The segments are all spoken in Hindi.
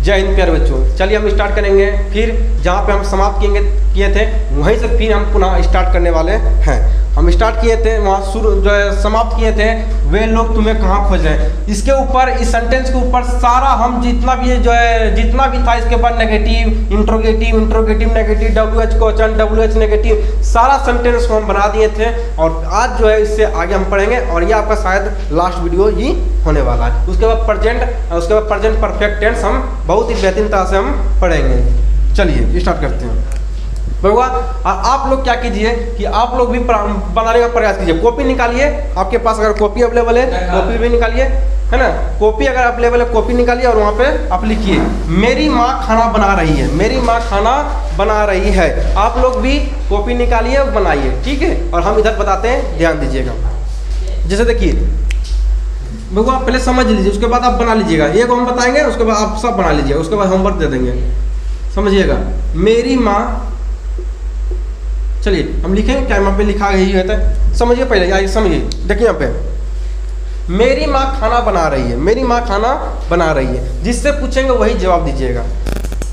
जय हिंद प्यारे बच्चों। चलिए हम स्टार्ट करेंगे, फिर जहाँ पे हम समाप्त किए थे वहीं से फिर हम पुनः स्टार्ट करने वाले हैं। हम स्टार्ट किए थे वहाँ शुरू जो है समाप्त किए थे, वे लोग तुम्हें कहाँ खोजें। इसके ऊपर, इस सेंटेंस के ऊपर सारा हम जितना भी जो है जितना भी था इसके बाद negative, interrogative negative, WH question, WH negative, सारा सेंटेंस को हम बना दिए थे। और आज जो है इससे आगे हम पढ़ेंगे और ये आपका शायद लास्ट वीडियो ही होने वाला है। उसके बाद प्रेजेंट परफेक्ट टेंस हम बहुत ही बेहतरीन तरह से हम पढ़ेंगे। चलिए स्टार्ट करते हैं। बउआ आप लोग क्या कीजिए कि आप लोग भी बनाने का प्रयास कीजिए। कॉपी निकालिए, आपके पास अगर कॉपी अवेलेबल है कॉपी भी निकालिए, है ना। कॉपी अगर अवेलेबल है कॉपी निकालिए और वहाँ पे आप लिखिए मेरी माँ खाना बना रही है, मेरी माँ खाना बना रही है। आप लोग भी कॉपी निकालिए और बनाइए, ठीक है। और हम इधर बताते हैं, ध्यान दीजिएगा। जैसे देखिए बउआ पहले समझ लीजिए, उसके बाद आप बना लीजिएगा। एक हम बताएंगे उसके बाद आप सब बना लीजिएगा, उसके बाद होमवर्क दे देंगे। समझिएगा, मेरी माँ, चलिए हम लिखेंगे क्या यहाँ पे लिखा यही रहता है। समझिए पहले, आइए समझिए। देखिए यहाँ पे मेरी माँ खाना बना रही है, मेरी माँ खाना बना रही है। जिससे पूछेंगे वही जवाब दीजिएगा।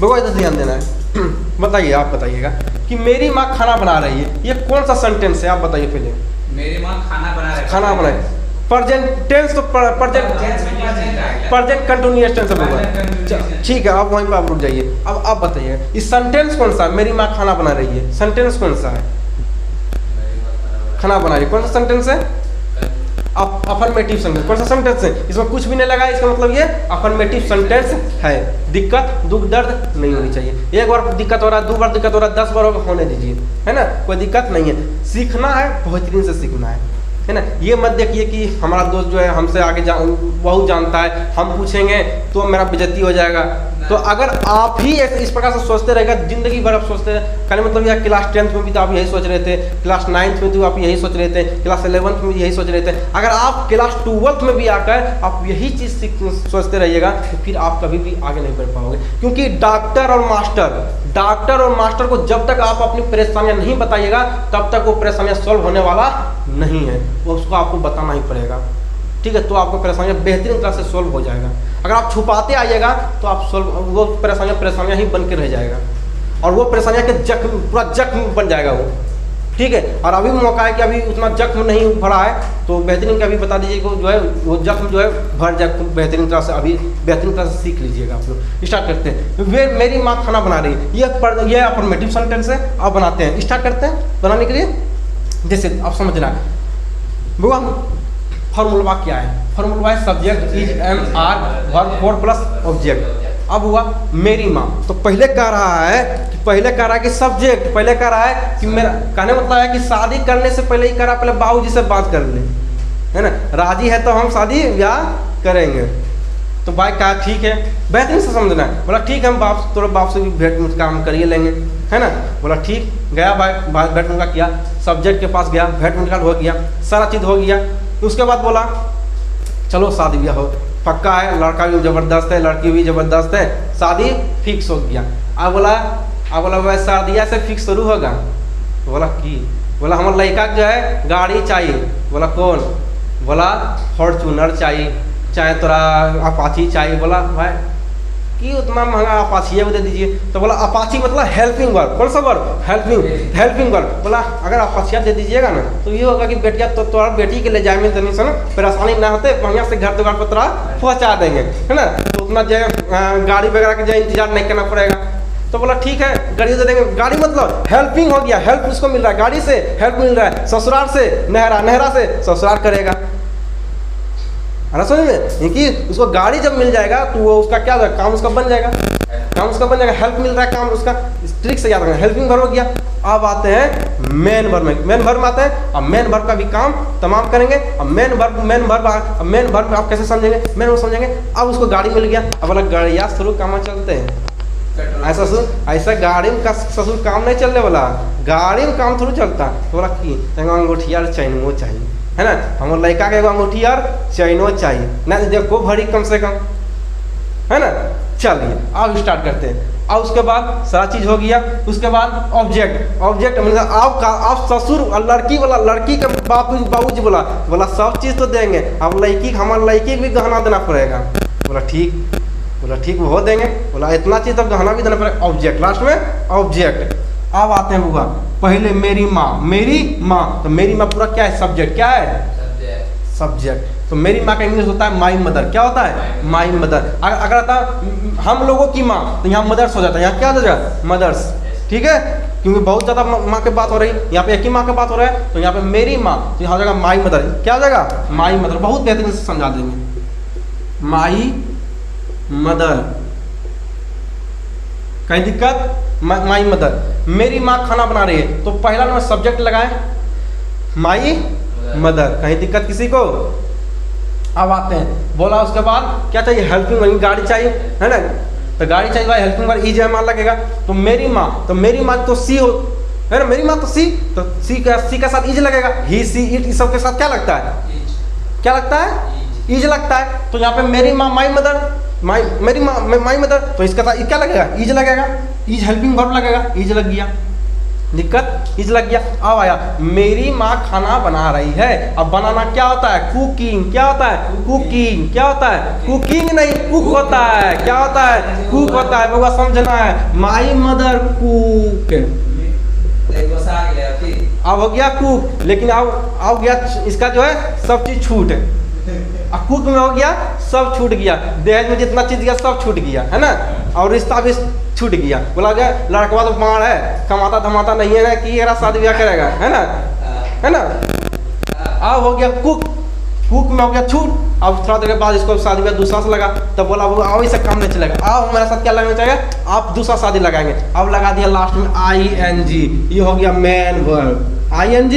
बउआ इधर ध्यान देना है। बताइए, आप बताइएगा कि मेरी माँ खाना बना रही है, ये कौन सा सेंटेंस है आप बताइए पहले। मेरी माँ खाना बना रही है, खाना बनाए प्रेजेंट टेंस, तो प्रेजेंट कंटिन्यूअस टेंस है। ठीक है, आप वहीं पर आप रुक जाइए। अब आप बताइए इस सेंटेंस कौन सा है, मेरी माँ खाना बना रही है, सेंटेंस कौन सा है। खाना बना रही है, कौन सा सेंटेंस है। Affirmative sentence. कौन सा सेंटेंस है, इसमें कुछ भी नहीं लगा, इसका मतलब ये अफर्मेटिव सेंटेंस है। दिक्कत दुख दर्द नहीं होनी चाहिए। एक बार दिक्कत हो रहा है, 2 बार दिक्कत हो रहा है, 10 बार होने दीजिए, है ना। कोई दिक्कत नहीं है, सीखना है, बेहतरीन से सीखना है ना। ये मत देखिए कि हमारा दोस्त जो है हमसे आगे बहुत जानता है, हम पूछेंगे तो मेरा बेइज्जती हो जाएगा। तो अगर आप ही इस प्रकार से सोचते रहेगा, जिंदगी भर आप सोचते रहे, कहने मतलब यार क्लास 10th में भी तो आप यही सोच रहे थे, क्लास 9th में तो आप यही सोच रहे थे, क्लास 11th में यही सोच रहे थे। अगर आप क्लास 12th में भी आकर आप यही चीज़ सोचते रहिएगा तो फिर आप कभी भी आगे नहीं बढ़ पाओगे। क्योंकि डॉक्टर और मास्टर को जब तक आप अपनी परेशानियां नहीं बताइएगा तब तक वो परेशानियां सॉल्व होने वाला नहीं है, वो उसको आपको बताना ही पड़ेगा, ठीक है। तो आपको परेशानियां बेहतरीन तरह से सॉल्व हो जाएगा। अगर आप छुपाते आइएगा तो आप वो परेशानियां ही बन के रह जाएगा और वो परेशानियां के जख्म, पूरा जख्म बन जाएगा वो, ठीक है। और अभी मौका है कि अभी उतना जख्म नहीं भरा है तो बेहतरीन का अभी बता दीजिए को जो है वो जख्म जो है भर जाए बेहतरीन तरह से। अभी बेहतरीन तरह से सीख लीजिएगा आप लोग। स्टार्ट करते हैं। वे मेरी माँ खाना बना रही है, ये अफर्मेटिव सेंटेंस है। अब बनाते हैं, स्टार्ट करते हैं बनाने के लिए। जैसे आप समझना बुआ फॉर्मूला क्या है। फॉर्मूला है subject is am are verb four plus object. अब हुआ मेरी माँ, तो पहले कह रहा है कि सब्जेक्ट पहले कह रहा है कि मेरा, कहने मतलब है कि शादी करने से पहले ही करा, पहले बाबूजी से बात कर ले, है ना। राजी है तो हम शादी ब्याह करेंगे। तो भाई कहा ठीक है, बेहतरीन से समझना है। बोला ठीक है, हम तोरे बाप से भी भेंट मुठ काम करिए लेंगे, है ना। बोला ठीक, गया भाई भेंट मुठा किया, सब्जेक्ट के पास गया, भेंट मुठा हो गया, सारा चीज़ हो गया। उसके बाद बोला चलो शादी ब्याह हो, पक्का है, लड़का भी ज़बरदस्त है, लड़की भी ज़बरदस्त है, शादी फिक्स हो गया। अब बोला भाई शादिया से फिक्स शुरू होगा। बोला कि बोला हमारे लड़का जो है गाड़ी चाहिए। बोला कौन। बोला फॉर्चूनर चाहिए, चाहे तोरा अपाची चाहिए। बोला भाई कि उतना महंगा अपाची है, दे दीजिए। तो बोला अपाची मतलब हेल्पिंग वर्क। कौन सा वर्क, हेल्पिंग वर्क। बोला अगर अपाचिया दे दीजिएगा ना तो ये होगा कि बेटिया तो तोरा बेटी के ले जाए में तनी सा परेशानी ना होते, बढ़िया से घर द्वार पर तोरा पहुँचा देंगे, है ना। तो उतना जो गाड़ी वगैरह के जो इंतजार नहीं करना पड़ेगा। तो बोला ठीक है, गाड़ी दे देंगे। गाड़ी मतलब हेल्पिंग हो गया, हेल्प उसको मिल रहा है, गाड़ी से हेल्प मिल रहा है। ससुराल से नहरा, नहरा से ससुराल करेगा, है ना। समझ में कि उसको गाड़ी जब मिल जाएगा तो वो उसका क्या काम उसका बन जाएगा, हेल्प मिल रहा है, काम उसका। ट्रिक से याद रखना, हेल्पिंग वर्ब हो गया। अब आते हैं मेन वर्ब में। मेन वर्ब आते हैं, अब मेन वर्ब का भी काम तमाम करेंगे। अब मेन वर्ब आप कैसे समझेंगे, मेन वर्ब समझेंगे। अब उसको गाड़ी मिल गया, अब बोला गाड़िया शुरू काम चलते हैं, ऐसा गाड़ी में का ससुर काम नहीं चलने वाला, गाड़ी में काम थोड़ा चलता। तो बोला कि अंगूठिया चैनो चाहिए, है ना। हमारे लड़का के एगो अंगूठी और चैनो चाहिए ना, देखो भरी कम से कम, है ना। चलिए अब स्टार्ट करते हैं। अब उसके बाद सारा चीज़ हो गया। उसके बाद ऑब्जेक्ट मतलब आप ससुर लड़की वाला, लड़की के बाबूजी बोला सब चीज़ तो देंगे, अब लड़की हमारे लड़की भी गहना देना पड़ेगा। बोला ठीक। बोला ठीक वो देंगे। बोला इतना चीज तब गहना भी देना पड़ेगा, ऑब्जेक्ट लास्ट में ऑब्जेक्ट। अब आते हैं बुआ पहले मेरी माँ, तो मेरी माँ पूरा क्या है, सब्जेक्ट क्या है, सब्जेक्ट। तो मेरी माँ का इंग्लिश होता है माई मदर। क्या होता है, माई मदर। अगर आता हम लोगों की माँ तो यहाँ मदर्स हो जाता है, यहाँ क्या हो जाएगा, मदर्स। ठीक है, क्योंकि बहुत ज़्यादा माँ की बात हो रही है, यहाँ पे एक ही माँ की बात हो रहा है, तो यहाँ पे मेरी माँ, तो यहाँ हो जाएगा माई मदर। क्या हो जाएगा, माई मदर। बहुत बेहतरीन से समझा देंगे, माई मदर। कहीं दिक्कत, माई मदर। मेरी माँ खाना बना रही है, तो पहला नंबर सब्जेक्ट लगाए माई मदर। कहीं दिक्कत किसी को। अब आते हैं, बोला उसके बाद क्या चाहिए, हेल्पिंग, गाड़ी चाहिए, है ना। तो गाड़ी चाहिए भाई, हेल्पिंग वर्ब इज मान लगेगा। तो मेरी माँ तो सी हो, है ना, मेरी माँ तो सी के साथ इज लगेगा। ही सी इट इस सब के साथ क्या लगता है, क्या लगता है, इज लगता है। तो यहाँ पे मेरी माँ माई मदर, मेरी माँ माई मदर, तो इसका साथ क्या लगेगा, इज लगेगा। इज हेल्पिंग वर्ब लगेगा, इज लग गया। दिक्कत, इज लग गया। अब आया मेरी माँ खाना बना रही है। अब बनाना क्या होता है, कुकिंग। क्या होता है, कुकिंग। क्या होता है, कुकिंग नहीं, कुक होता है। क्या होता है, कुक होता है। बउआ समझना है, माई मदर कुक। अब हो गया कुक, लेकिन अब हो गया इसका जो है सब चीज छूट है। अब कुक में हो गया सब छूट गया, दहेज में जितना चीज गया सब छूट गया, है ना। और रिश्ता भी छूट गया। बोला गया लड़का तो मार है, कमाता धमाता नहीं है ना, कि ये शादी ब्याह करेगा, है ना, है ना। अब हो गया कुक, कुक में हो गया छूट। अब थोड़ा देर के बाद इसको शादी ब्याह दूसरा से लगा, तब बोला वो आओ इससे काम नहीं चलेगा, आओ हमारे साथ क्या लगाना चाहिए, आप दूसरा शादी लगाएंगे। अब लगा दिया लास्ट में ING, ये हो गया man verb. ING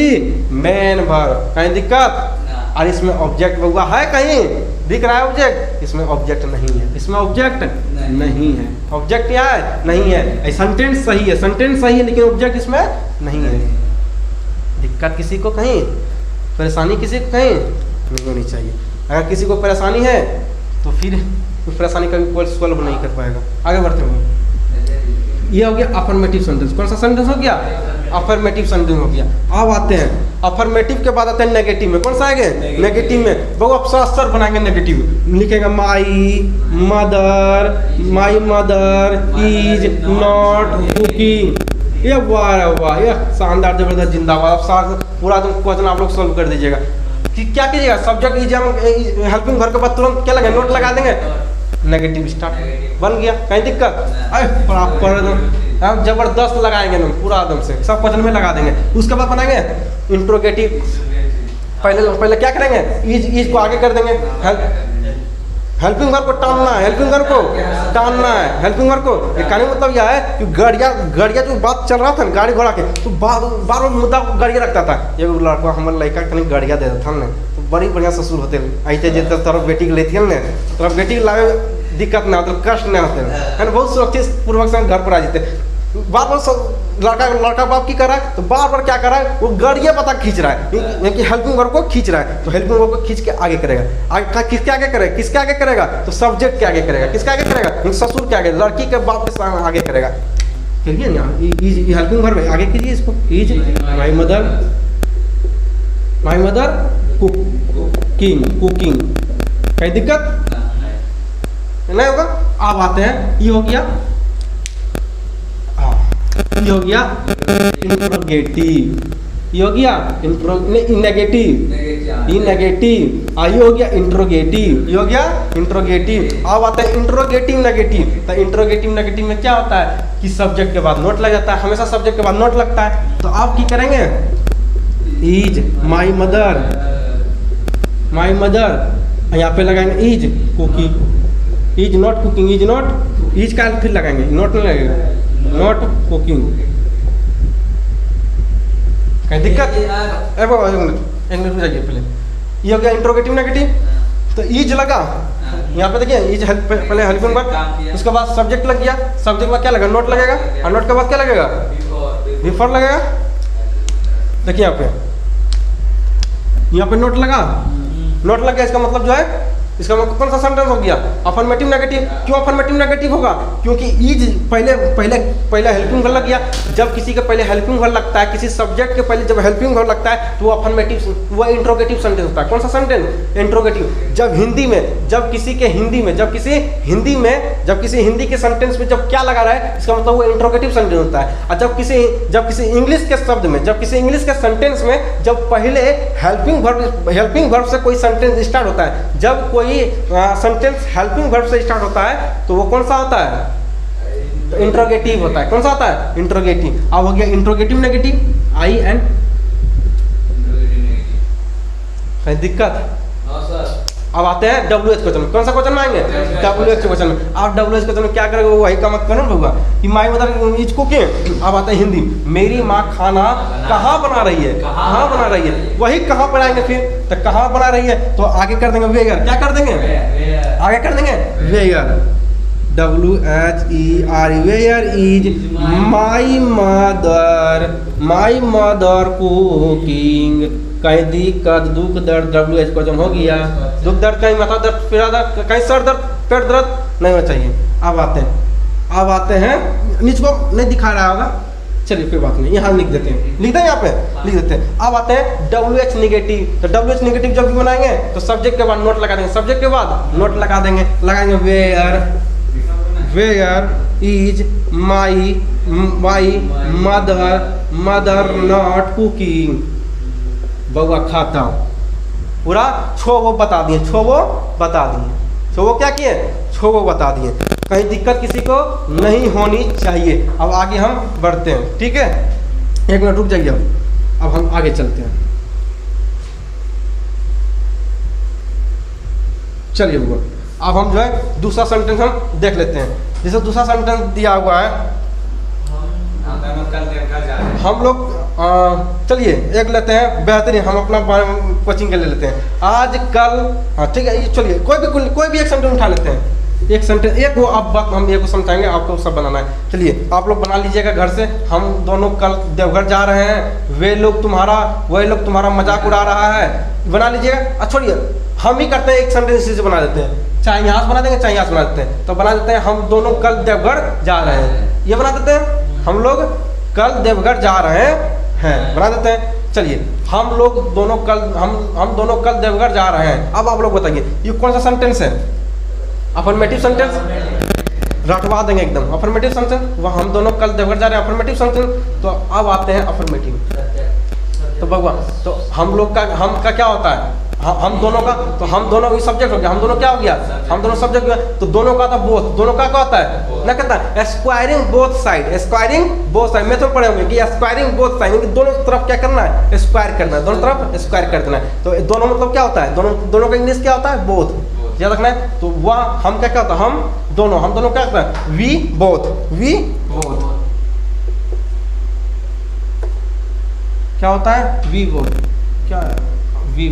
man verb. कहीं दिक्कत। और इसमें ऑब्जेक्ट हुआ है, कहीं दिख रहा है ऑब्जेक्ट, इसमें ऑब्जेक्ट नहीं है, इसमें ऑब्जेक्ट नहीं है। ऑब्जेक्ट क्या है, नहीं है। सेंटेंस सही है, सेंटेंस सही है, लेकिन ऑब्जेक्ट इसमें नहीं है। दिक्कत किसी को कहीं, परेशानी किसी को कहीं नहीं होनी चाहिए। अगर किसी को परेशानी है तो फिर उस परेशानी का भी कोई सॉल्व नहीं कर पाएगा। आगे बढ़ते हुए ये हो गया अफर्मेटिव सेंटेंस। कौन सा सेंटेंस हो गया, अफर्मेटिव सेंटेंस हो गया। अब आते हैं अफर्मेटिव के बाद आते हैं नेगेटिव में। कौन सा आएगा, नेगेटिव में। बहुत अक्सर बनाएंगे नेगेटिव, लिखेगा my mother is not cooking. ये वाह ये शानदार जबरदस्त जिंदाबाद। अब पूरा क्वेश्चन आप लोग सोल्व कर दीजिएगा कि क्या कीजिएगा, सब्जेक्ट इज हेल्पिंग वर्ब के बाद तुरंत क्या लगे, नोट लगा देंगे, नेगेटिव स्टार्ट बन गया। कहीं दिक्कत, प्रॉपर जबरदस्त लगाएंगे ना, पूरा एकदम से सब क्वेश्चन में लगा देंगे। उसके बाद बनाएंगे इंट्रोगेटिव। पहले क्या करेंगे, इज को आगे कर देंगे, हेल्पिंग वर्ब को टानना है, हेल्पिंग वर्ब को टानना है, हेल्पिंग वर्ब को। कहने का मतलब यह है कि गड़िया जो बात चल रहा था ना गाड़ी घोड़ा के, तो बार मुद्दा गड़िया रखता था। एगो लड़का हमारे लड़का कहीं गड़िया देता था ना, तो बड़ी बढ़िया ससुर होते ऐसे जैसे तरफ बेटी के लेती है ना, तरफ बेटी के लावे दिक्कत नहीं होते, कष्ट नहीं होते है ना, बहुत सुरक्षित पूर्वक से घर पर आ जाते। बार लड़का बाप की कर रहा है, तो बार क्या कर रहा है, वो गड़िया पता खींच रहा है, कि हेल्पिंग वर्ब को खींच रहा है। तो हेल्पिंग वर्ब को खींच के आगे करेगा। आगे किसके आगे करेगा, किसके आगे करेगा, तो सब्जेक्ट के आगे करेगा। किसके आगे करेगा, ससुर के आगे, लड़की के बाप के आगे करेगा। करिए ना, हेल्पिंग वर्ब है, आगे कीजिए इसको। Is my mother cooking. कहीं दिक्कत नहीं होगा। अब आते हैं, ये हो गया इंट्रोगेटिव, ये हो गया नेगेटिव, ये हो गया इंट्रोगेटिव, ये हो गया इंट्रोगेटिव। अब आता है इंट्रोगेटिव नेगेटिव। तो इंट्रोगेटिव नेगेटिव में क्या होता है कि सब्जेक्ट के बाद नोट लग जाता है, हमेशा सब्जेक्ट के बाद नोट लगता है। तो आप क्या करेंगे, इज माई मदर, यहाँ पे लगाएंगे is cooking, is not cooking, is का फिर लगाएंगे, नोट नहीं लगेगा, नॉट कुकिंग। कहीं दिक्कत, एक मिनट में जाइए पहले। ये हो गया इंट्रोगेटिव नेगेटिव। तो इज लगा, यहाँ पे देखिए इज पहले हेल्पिंग वर्ब, उसके बाद सब्जेक्ट लग गया, सब्जेक्ट के बाद क्या लगेगा, नोट लगेगा, और नोट के बाद क्या लगेगा, बिफोर लगेगा। देखिए यहाँ पे नोट लगा, नोट लग गया, इसका मतलब जो है इसका मतलब कौन सा सेंटेंस हो गया? Affirmative negative. क्यों अफर्मेटिव नेगेटिव होगा? क्योंकि इज पहले पहले पहले हेल्पिंग वर्ब लग गया। जब किसी के पहले हेल्पिंग वर्ब लगता है, किसी सब्जेक्ट के पहले जब हेल्पिंग वर्ब लगता है तो वो अफर्मेटिव, वो इंट्रोगेटिव सेंटेंस होता है। कौन सा सेंटेंस? इंट्रोगेटिव। जब हिंदी में, जब किसी के हिंदी में, जब किसी हिंदी में, जब किसी हिंदी के सेंटेंस में जब क्या लगा रहा है, इसका मतलब वो इंट्रोगेटिव सेंटेंस होता है। और जब किसी इंग्लिश के शब्द में, जब किसी इंग्लिश के सेंटेंस में जब पहले हेल्पिंग वर्ब से कोई सेंटेंस स्टार्ट होता है, जब कोई सेंटेंस हेल्पिंग वर्ब से स्टार्ट होता है तो वो कौन सा होता है? तो इंट्रोगेटिव होता है। कौन सा होता है? इंट्रोगेटिव। अब हो गया इंट्रोगेटिव नेगेटिव, आई एन। कहीं दिक्कत? अब आते हैं WH क्वेश्चन में। कौन सा क्वेश्चन में आएंगे? WH क्वेश्चन में। आप WH क्वेश्चन में क्या करेंगे? वही का मत करो होगा कि माई मदर इज कुकिंग। अब आते हैं हिंदी, मेरी माँ खाना कहाँ बना रही है? कहाँ बना रही है? वही कहाँ पर आएंगे फिर, तो कहाँ बना रही है तो आगे कर देंगे वेयर। क्या कर देंगे? आगे कर देंगे where, WHER, where is my mother cooking. कहीं दिक्कत, दुख दर्द, WH क्वेश्चन हो गया। दुख दर्द, कहीं माथा दर्द, पीड़ा दर्द, कहीं सर दर्द, पेट दर्द नहीं होना चाहिए। अब आते हैं नीचे को नहीं दिखा रहा होगा, चलिए कोई बात नहीं, यहाँ लिख देते हैं, लिख दें यहाँ पे, लिख देते हैं। अब आते हैं WH निगेटिव। तो WH निगेटिव जब भी बनाएंगे तो सब्जेक्ट के बाद नोट लगा देंगे, सब्जेक्ट के बाद नोट लगा देंगे, लगाएंगे where is my mother not cooking. बउआ खाता हूँ। पूरा छो वो बता दिए, छो वो क्या किए? छो वो बता दिए। कहीं दिक्कत किसी को नहीं होनी चाहिए। अब आगे हम बढ़ते हैं, ठीक है? एक मिनट रुक जाइए। अब हम आगे चलते हैं। चलिए बउआ, अब हम जो है दूसरा सेंटेंस हम देख लेते हैं। जैसे दूसरा सेंटेंस दिया हुआ है, हम लोग चलिए एक लेते हैं बेहतरीन, हम अपना कोचिंग के ले लेते हैं आज कल। हाँ ठीक है, चलिए कोई भी एक सेंटेंस उठा लेते हैं। एक सेंटेंस, एक वो अब वक्त हम एक को समझाएंगे, आपको सब बनाना है। चलिए आप लोग बना लीजिएगा घर से। हम दोनों कल देवघर जा रहे हैं, वही लोग तुम्हारा मजाक उड़ा रहा है। बना लीजिएगा। छोड़िए, हम ही करते हैं, एक सेंटेंस इसी से बना देते हैं, चाहे यहाँ से बना देंगे चाहे यहाँ से बना देते हैं। तो बना देते हैं हम दोनों कल देवघर जा रहे हैं, ये बना देते हैं। हम लोग कल देवघर जा रहे हैं, बना देते हैं। चलिए हम दोनों कल देवघर जा रहे हैं। अब आप लोग बताइए ये कौन सा सेंटेंस है? Affirmative sentence. रटवा देंगे एकदम, अफर्मेटिव सेंटेंस। वह हम दोनों कल देवघर जा रहे हैं, अफर्मेटिव सेंटेंस। तो अब आते हैं अफर्मेटिव। तो भगवान, तो हम लोग का, हम का क्या होता है? हम दोनों का, तो हम दोनों ही सब्जेक्ट हो गया। हम दोनों क्या हो गया? हम दोनों सब्जेक्ट हो गया। तो दोनों का था बोथ। दोनों का क्या होता है? ना कहता है स्क्वायरिंग बोथ साइड। मेथड पढ़े होंगे कि स्क्वायरिंग बोथ साइड, दोनों तरफ क्या करना है? स्क्वायर करना है, दोनों तरफ स्क्वायर कर देना है। तो दोनों मतलब क्या होता है? दोनों का इंग्लिश क्या होता है? बोथ। याद रखना है। तो वह हम क्या होता है? हम दोनों क्या होता है? वी बोथ क्या होता है? We both. क्या है? We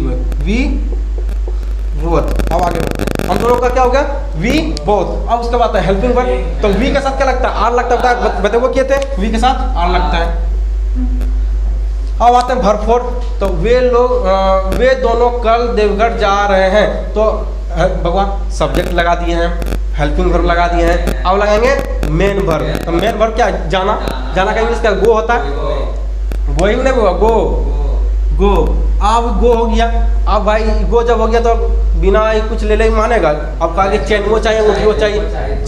both. अब आगे बढ़ते हैं। हम दोनों का क्या हो गया? We both. अब उसके बाद है हेल्पिंग वर्ब। तो वी के साथ क्या लगता है? आर लगता है। बताए वो किए थे, वी के साथ आर लगता है। अब आते हैं वर्ब फोर। तो वे दोनों कल देवघर जा रहे हैं। तो भगवान सब्जेक्ट लगा दिए हैं, हेल्पिंग वर्ब लगा दिए हैं। अब लगाएंगे मेन वर्ब। तो मेन वर्ब क्या? जाना का इंग्लिश क्या? गो होता है। गोइंग नहीं होगा, गो। अब गो हो गया। अब भाई गो जब हो गया तो बिना कुछ ले ले मानेगा। अब कहा कि चेनवो चाहिए, अंगूठी चाहिए,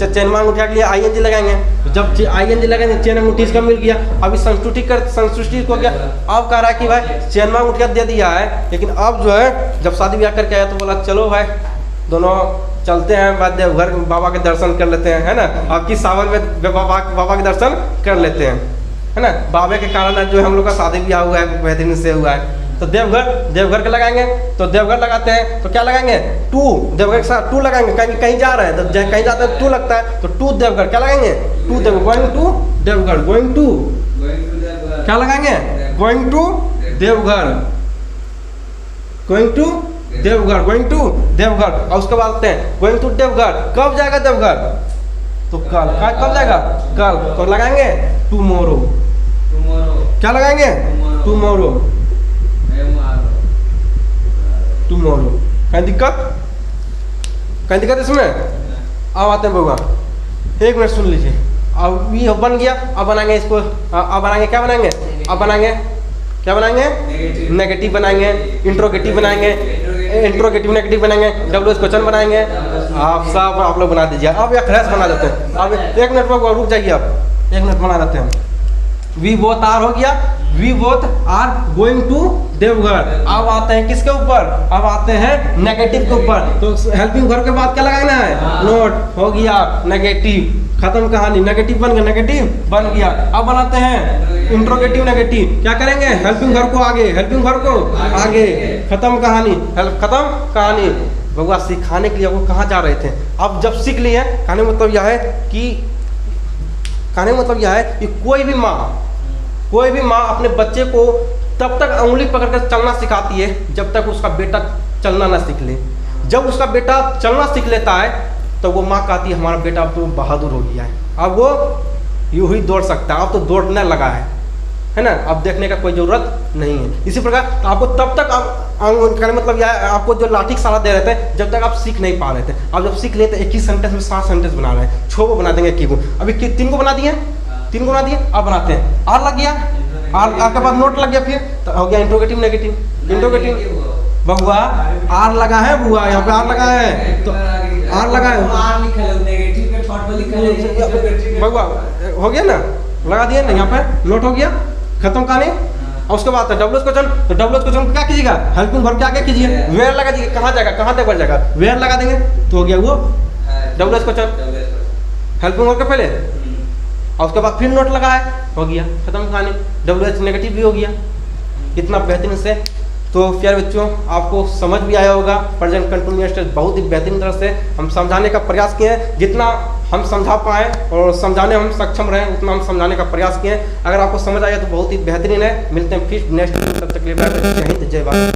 चेनमा अंगूठिया के लिए ING लगाएंगे। जब ING लगाएंगे, चेन अंगूठी इसका मिल गया। अभी संतुष्टि हो गया। अब कह रहा है कि भाई चेनमा अंगूठिया दे दिया है, लेकिन अब जो है जब शादी ब्याह करके आया तो बोला चलो भाई दोनों चलते हैं बाद देवघर बाबा के दर्शन कर लेते हैं, है ना। अब की सावन में बाबा के दर्शन कर लेते हैं, है ना। बाबे के कारण जो हम लोग का शादी ब्याह हुआ है, बेहतरीन से हुआ है। तो देवघर के लगाएंगे। तो देवघर लगाते हैं तो क्या लगाएंगे? टू। देवघर के साथ टू लगाएंगे, कहीं जा रहे हैं तो कहीं जाते हैं टू लगता है। तो टू देवघर क्या लगाएंगे? To Deoghar. Going to Deoghar, going to क्या लगाएंगे? Going to Deoghar, going to Deoghar. और उसके बाद आते हैं गोइंग टू देवघर। कब जाएगा देवघर? तो कल। कब जाएगा? कल। तो लगाएंगे टुमारो। क्या लगाएंगे? टुमारो। कहीं दिक्कत? कहीं दिक्कत इसमें? अब आते हैं बउआ, 1 मिनट सुन लीजिए। अब ये बन गया, अब बनाएंगे इसको, अब बनाएंगे क्या बनाएंगे? अब बनाएंगे क्या बनाएंगे? नेगेटिव बनाएंगे, इंट्रोगेटिव बनाएंगे, इंट्रोगेटिव नेगेटिव बनाएंगे, डब्ल्यूएच क्वेश्चन बनाएंगे। आप लोग बना दीजिए। अब एक क्रैश बना देते हैं। अब 1 मिनट में रुक जाइए, अब 1 मिनट बना देते हैं। वी बोथ आर हो गया, we both are going to Deoghar. अब आते हैं किसके ऊपर? अब आते हैं नेगेटिव के ऊपर। तो हेल्पिंग वर्ब के बाद क्या लगाना है? नोट। हो गया नेगेटिव, खत्म कहानी। नेगेटिव बन गया, नेगेटिव बन गया। अब बनाते हैं इंट्रोगेटिव नेगेटिव। क्या करेंगे? हेल्पिंग वर्ब को आगे, हेल्पिंग वर्ब को आगे, खत्म कहानी, खत्म कहानी। भगवान सिखाने के लिए वो कहाँ जा रहे थे? अब जब सीख लिए, कहने का मतलब यह है कि कोई भी माँ अपने बच्चे को तब तक उंगली पकड़कर चलना सिखाती है जब तक उसका बेटा चलना ना सीख ले। जब उसका बेटा चलना सीख लेता है तो वो माँ कहती है हमारा बेटा अब तो बहादुर हो गया है, अब वो यूं ही दौड़ सकता है, अब तो दौड़ने लगा है ना, अब देखने का कोई ज़रूरत नहीं है। इसी प्रकार आपको तब तक कहने मतलब यह है, आपको जो लाठी का सहारा दे रहे थे जब तक आप सीख नहीं पा रहे थे। अब जब सीख लेते एक ही सेंटेंस में 7 सेंटेंस बना रहे हैं, 6 को बना देंगे, 1 को। अभी 3 को बना दिए, 3 को बना दिए। अब बनाते हैं आर लग गया, आर के बाद नोट लग गया, फिर तो हो गया interrogative negative. Interrogative Bahua are लगा है, बुआ यहाँ पे आर लगा है, तो आर लगा है बहुआ हो गया ना, लगा दिए ना, यहाँ पे नोट हो गया, खत्म कहानी। और उसके बाद डब्ल्यूएच क्वेश्चन, तो डब्ल्यूएच क्वेश्चन क्या कीजिएगा? हेल्पिंग वर्ब के आगे कीजिए, वेयर लगा दीजिए। कहाँ जाएगा, कहाँ तक बढ़ जाएगा? वेयर लगा देंगे तो हो गया वो डब्ल्यूएच क्वेश्चन, हेल्पिंग वर्ब के पहले। और उसके बाद फिर नोट लगा है, हो गया, खत्म कहानी। डब्ल्यूएच नेगेटिव भी हो गया। इतना बेहतरीन से तो प्यारे बच्चों आपको समझ भी आया होगा। प्रेजेंट कंटिन्यूअस टेंस बहुत ही बेहतरीन तरह से हम समझाने का प्रयास किए हैं। जितना हम समझा पाएँ और समझाने हम सक्षम रहें उतना हम समझाने का प्रयास किए हैं। अगर आपको समझ आया तो बहुत ही बेहतरीन है। मिलते हैं फिर नेक्स्ट, तब तक के लिए जय हिंद, जय भारत।